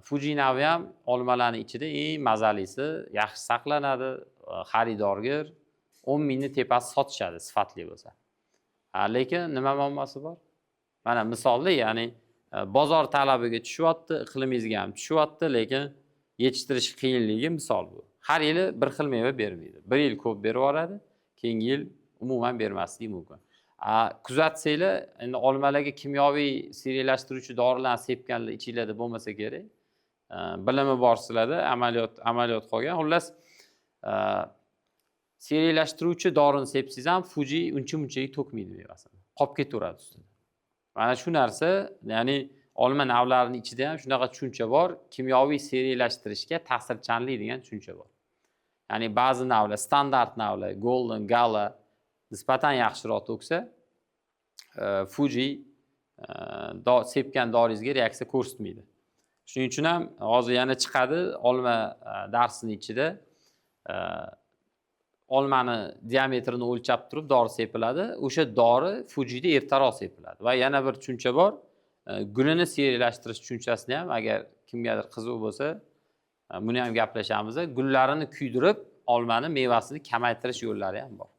Fuji navi ham olmalarning ichida eng mazalisi, yaxshi saqlanadi, xaridorga 10 mingni tepasi sotishadi sifatli bo'lsa. Lekin nima muammosi bor? Mana misolda, ya'ni bozor talabiga tushyapti, iqlimingizga ham tushyapti, lekin yetishtirish qiyinligi misol bu. Har yili bir xil meva bermaydi. Bir yil ko'p berib yuboradi, keyingi yil umuman bermasligi mumkin. Kuzatsanglar, endi olmalarga kimyoviy seriallashtiruvchi dorilarni sepganlar ichinglarda bo'lmasa kerak. Bilimi bor sizlarda, amaliyot qolgan. Xullas, seriallashtiruvchi dorini sepsangiz ham Fuji uncha-munchaga to'kmaydi mevasini. Qolib ketaveradi ustida. Mana shu narsa, ya'ni olma navlarining ichida ham shunaqa tushuncha bor, kimyoviy seriallashtirishga ta'sirchanlik degan tushuncha bor. Ya'ni ba'zi navlar, standart navlar, Golden, Gala nisbatan yaxshiroq to'ksa, Fuji sepgan doringizga reaksiya ko'rsatmaydi. Shuning uchun ham hozir yana chiqadi olma darsining ichida olmani diametrini o'lchab turib dori sepiladi. O'sha dori Fujida ertaroq sepiladi. Va yana bir tushuncha bor. Gulini seriallashtirish tushunchasini ham agar kimgadir qiziq bo'lsa, buni ham gaplashamiz. Gullarini kuydirib, olmani mevasini kamaytirish yo'llari ham bor.